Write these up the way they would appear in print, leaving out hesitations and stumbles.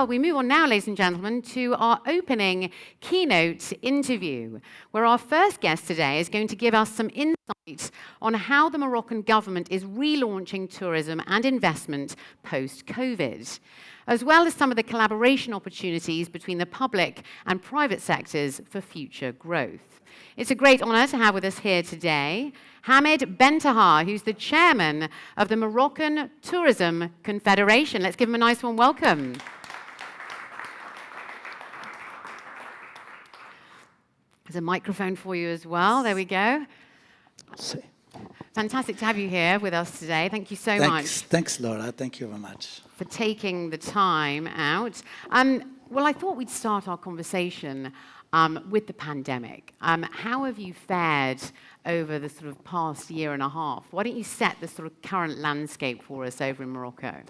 Well, we move on now, ladies and gentlemen, to our opening keynote interview, where our first guest today is going to give us some insight on how the Moroccan government is relaunching tourism and investment post-COVID, as well as some of the collaboration opportunities between the public and private sectors for future growth. It's a great honor to have with us here today Hamid Bentahar, who's the chairman of the Moroccan Tourism Confederation. Let's give him a nice warm welcome. There's a microphone for you as well. There we go. Fantastic to have you here with us today. Thank you so much. Thanks, Laura. Thank you very much for taking the time out. Well, I thought we'd start our conversation with the pandemic. How have you fared over the sort of past year and a half? Why don't you set the sort of current landscape for us over in Morocco?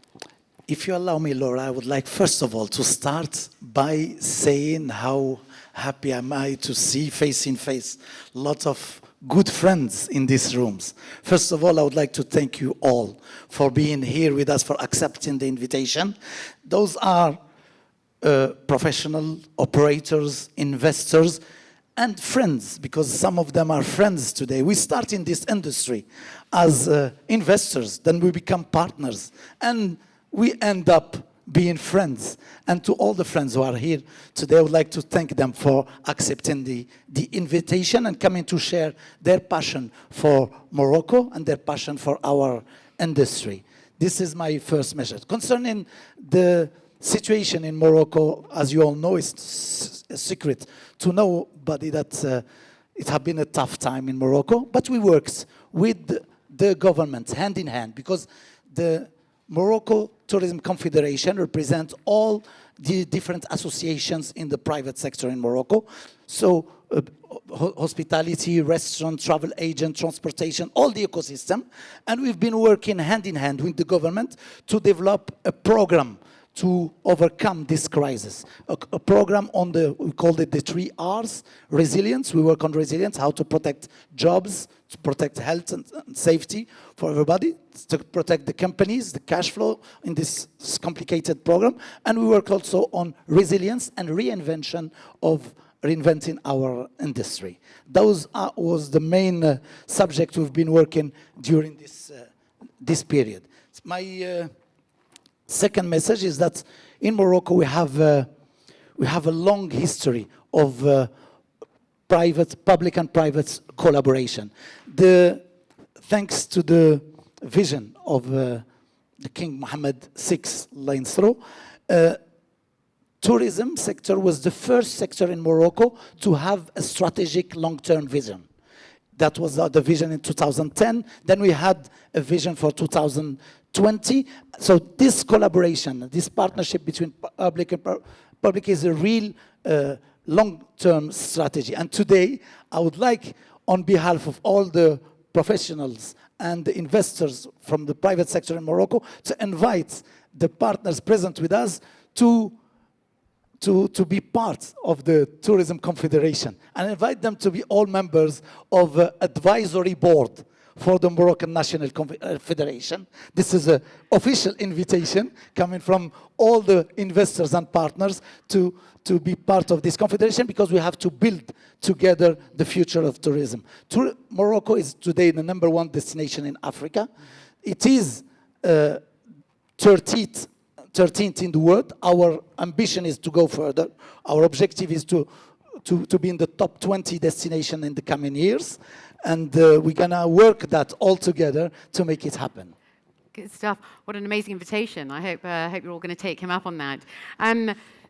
If you allow me, Laura, I would like, first of all, to start by saying how happy am I to see face in face lots of good friends in these rooms. First of all, I would like to thank you all for being here with us, for accepting the invitation. Those are professional operators, investors, and friends, because some of them are friends today. We start in this industry as investors, then we become partners, and we end up being friends. And to all the friends who are here today, I would like to thank them for accepting the invitation and coming to share their passion for Morocco and their passion for our industry. This is my first message. Concerning the situation in Morocco, as you all know, it's a secret to nobody that it has been a tough time in Morocco, but we worked with the government hand in hand, because the Morocco Tourism Confederation represents all the different associations in the private sector in Morocco. So hospitality, restaurant, travel agent, transportation, all the ecosystem. And we've been working hand in hand with the government to develop a program to overcome this crisis. A program on we called it the 3 R's, resilience. We work on resilience, how to protect jobs, to protect health and safety for everybody, to protect the companies, the cash flow in this complicated program. And we work also on resilience and reinvention of reinventing our industry. Those was the main subject we've been working during this period. My second message is that in Morocco we have a long history of public and private collaboration. Thanks to the vision of the King Mohammed VI, tourism sector was the first sector in Morocco to have a strategic long-term vision. That was the vision in 2010. Then we had a vision for 2020. So this collaboration, this partnership between public and public is a real long-term strategy. And today, I would like, on behalf of all the professionals and the investors from the private sector in Morocco, to invite the partners present with us to be part of the Tourism Confederation, and invite them to be all members of the advisory board for the Moroccan National Federation. This is an official invitation coming from all the investors and partners to be part of this confederation, because we have to build together the future of tourism. Morocco is today the #1 destination in Africa. It is 13th in the world. Our ambition is to go further. Our objective is to be in the top 20 destination in the coming years. And we're gonna work that all together to make it happen. Good stuff. What an amazing invitation. I hope you're all gonna take him up on that.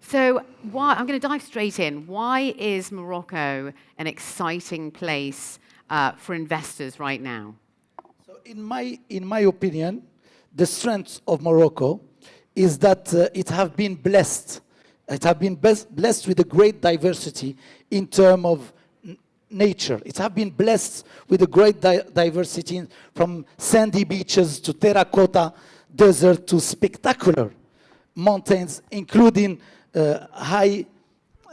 So I'm gonna dive straight in. Why is Morocco an exciting place for investors right now? So in my opinion, the strength of Morocco is that it has been blessed. It has been blessed with a great diversity in terms of nature. It has been blessed with a great diversity, from sandy beaches to terracotta desert to spectacular mountains, including high,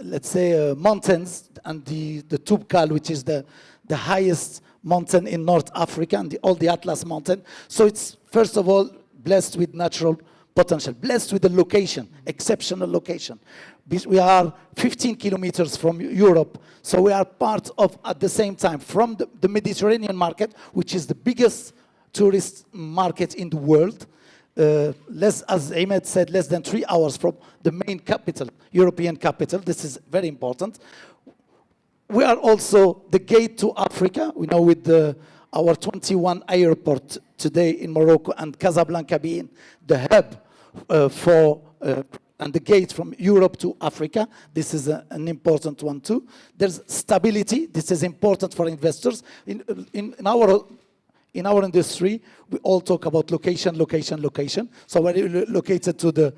let's say, mountains, and the Toubkal, which is the highest mountain in North Africa, and all the Atlas mountain. So it's, first of all, blessed with natural potential, blessed with the location, exceptional location. We are 15 kilometers from Europe, so we are part of, at the same time, from the Mediterranean market, which is the biggest tourist market in the world. As Hamid said, less than 3 hours from the main capital, European capital. This is very important. We are also the gate to Africa. We know with our 21 airport today in Morocco and Casablanca being the hub and the gate from Europe to Africa. This is an important one too. There's stability. This is important for investors. In our industry, we all talk about location, location, location. So we're located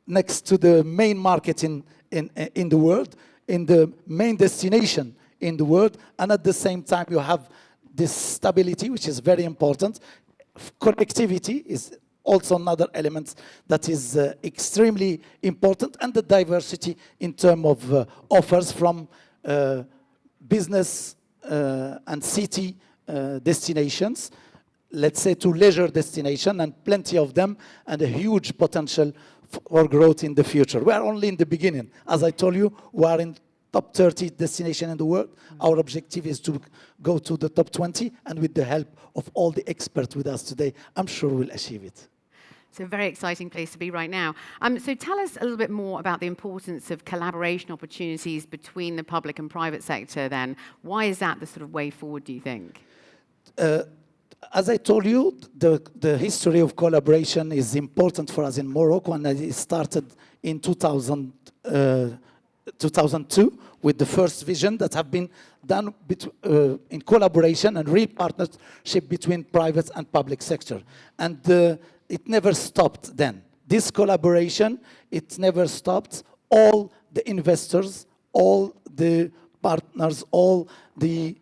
next to the main market in the world, in the main destination in the world, and at the same time you have this stability, which is very important. Connectivity is also another element that is extremely important, and the diversity in terms of offers from business and city destinations, let's say, to leisure destination, and plenty of them, and a huge potential for growth in the future. We are only in the beginning. As I told you, we are in top 30 destination in the world. Our objective is to go to the top 20, and with the help of all the experts with us today, I'm sure we'll achieve it. It's a very exciting place to be right now. So tell us a little bit more about the importance of collaboration opportunities between the public and private sector then. Why is that the sort of way forward, do you think? As I told you, the history of collaboration is important for us in Morocco, and it started in 2002 with the first vision that have been done in collaboration and real partnership between private and public sector. And it never stopped then. This collaboration, it never stopped. All the investors, all the partners, all the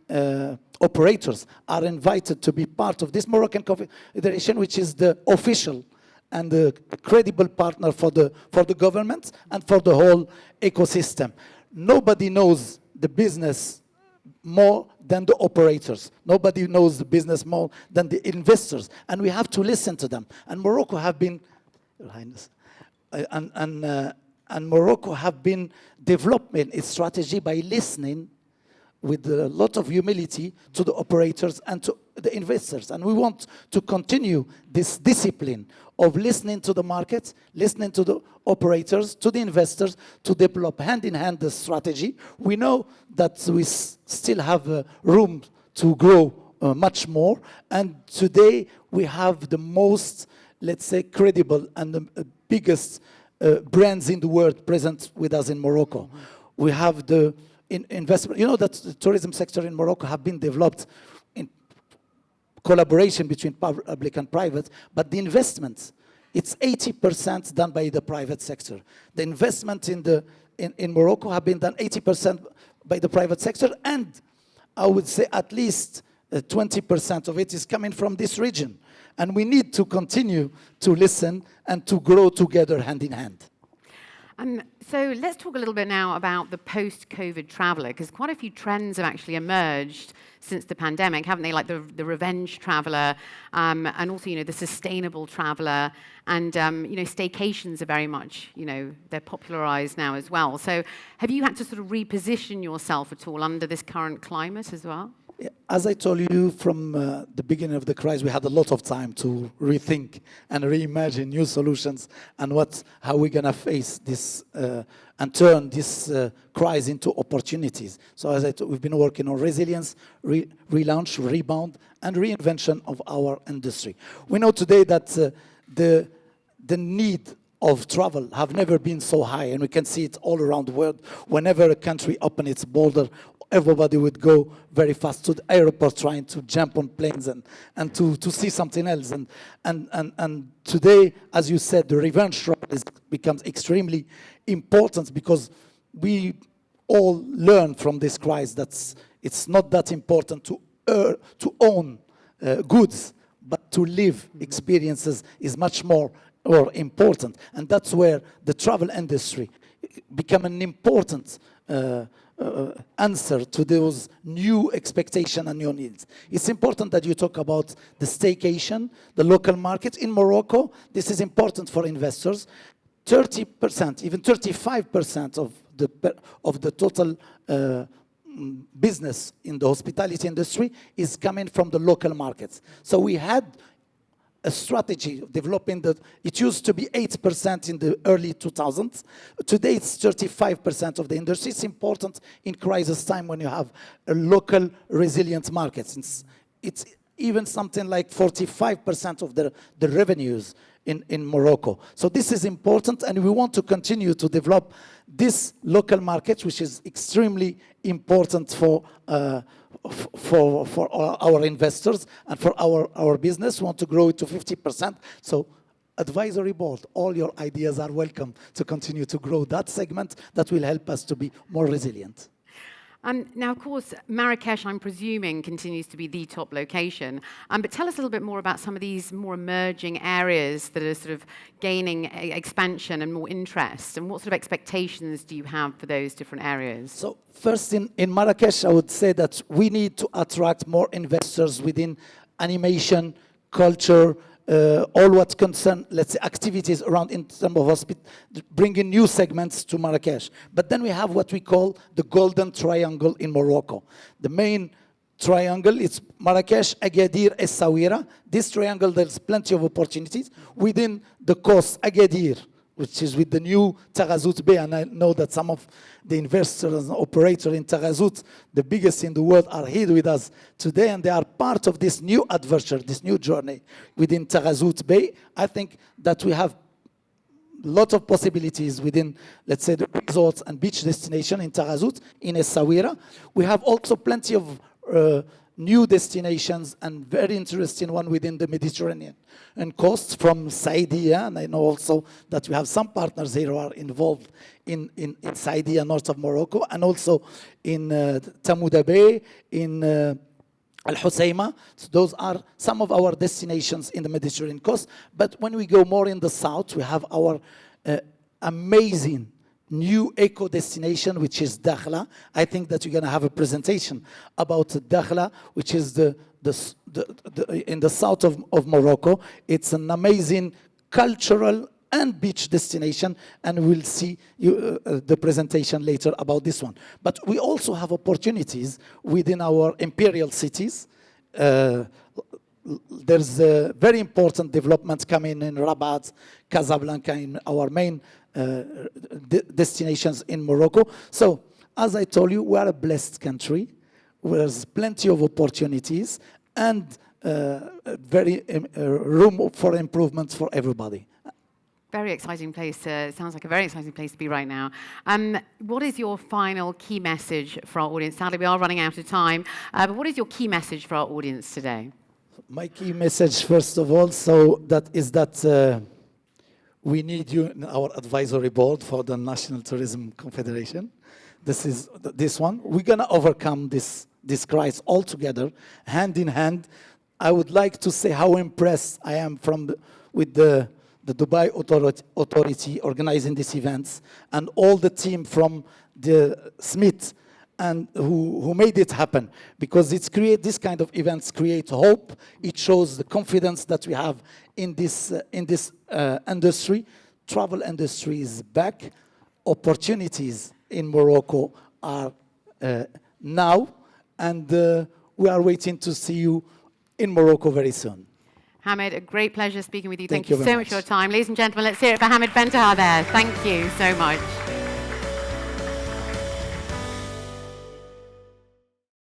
operators are invited to be part of this Moroccan Confederation, which is the official and the credible partner for the government and for the whole ecosystem. Nobody knows the business more than the operators. Nobody knows the business more than the investors, and we have to listen to them. And Morocco have been, Your Highness, and Morocco have been developing its strategy by listening with a lot of humility to the operators and to the investors. And we want to continue this discipline of listening to the markets, listening to the operators, to the investors, to develop hand-in-hand the strategy. We know that we still have room to grow much more. And today we have the most, let's say, credible and the biggest brands in the world present with us in Morocco. We have the investment. You know that the tourism sector in Morocco have been developed in collaboration between public and private, but the investments, it's 80% done by the private sector. The investment in Morocco have been done 80% by the private sector, and I would say at least 20% of it is coming from this region. And we need to continue to listen and to grow together hand in hand. So let's talk a little bit now about the post-COVID traveller, because quite a few trends have actually emerged since the pandemic, haven't they? Like the revenge traveller, and also, you know, the sustainable traveller, and you know, staycations are very much, you know, they're popularised now as well. So have you had to sort of reposition yourself at all under this current climate as well? As I told you from the beginning of the crisis, we had a lot of time to rethink and reimagine new solutions and how we're going to face this and turn this crisis into opportunities. So as I told, we've been working on resilience, relaunch, rebound, and reinvention of our industry. We know today that the need of travel have never been so high, and we can see it all around the world. Whenever a country opens its border, everybody would go very fast to the airport trying to jump on planes and to see something else. And today, as you said, the revenge travel becomes extremely important, because we all learn from this crisis that it's not that important to own goods, but to live experiences is much more important. And that's where the travel industry become an important answer to those new expectations and new needs. It's important that you talk about the staycation, the local market. In Morocco, this is important for investors. 30%, even 35% of the total business in the hospitality industry is coming from the local markets. So we had a strategy of developing that. It used to be 8% in the early 2000s. Today it's 35% of the industry. It's important in crisis time when you have a local resilient markets. It's even something like 45% of the revenues in Morocco. So this is important, and we want to continue to develop this local market, which is extremely important for our investors and for our business. We want to grow it to 50%. So advisory board, all your ideas are welcome to continue to grow that segment. That will help us to be more resilient. Now, of course, Marrakesh, I'm presuming, continues to be the top location. But tell us a little bit more about some of these more emerging areas that are sort of gaining expansion and more interest. And what sort of expectations do you have for those different areas? So first, in Marrakesh, I would say that we need to attract more investors within animation, culture, all what concern, let's say, activities around in terms of bringing new segments to Marrakesh. But then we have what we call the Golden Triangle in Morocco. The main triangle is Marrakesh, Agadir, Essaouira. This triangle, there's plenty of opportunities. Within the coast, Agadir, which is with the new Taghazout Bay, and I know that some of the investors and operators in Taghazout, the biggest in the world, are here with us today, and they are part of this new adventure, this new journey within Taghazout Bay. I think that we have a lot of possibilities within, let's say, the resorts and beach destination in Taghazout, in Essaouira. We have also plenty of new destinations, and very interesting one within the Mediterranean and coast from Saidia, and I know also that we have some partners here who are involved in Saidia, north of Morocco, and also in Tamouda Bay, in Al Hoceima. So those are some of our destinations in the Mediterranean coast. But when we go more in the south, we have our amazing new eco destination, which is Dakhla. I think that you're going to have a presentation about Dakhla, which is in the south of Morocco. It's an amazing cultural and beach destination, and we'll see the presentation later about this one. But we also have opportunities within our imperial cities. There's a very important development coming in Rabat, Casablanca, in our main destinations in Morocco. So, as I told you, we are a blessed country. There's plenty of opportunities and very room for improvement for everybody. Very exciting place. Sounds like a very exciting place to be right now. What is your final key message for our audience? Sadly, we are running out of time. But what is your key message for our audience today? My key message, first of all, is that we need you in our advisory board for the National Tourism Confederation. This is this one. We're going to overcome this crisis all together, hand in hand. I would like to say how impressed I am with the Dubai Authority organizing these events, and all the team from the SMIT and who made it happen, because this kind of events create hope. It shows the confidence that we have in this industry. Travel industry is back. Opportunities in Morocco are now, and we are waiting to see you in Morocco very soon. Hamid, a great pleasure speaking with you. Thank you you so much for your time. Ladies and gentlemen, let's hear it for Hamid Bentahar there. Thank you so much.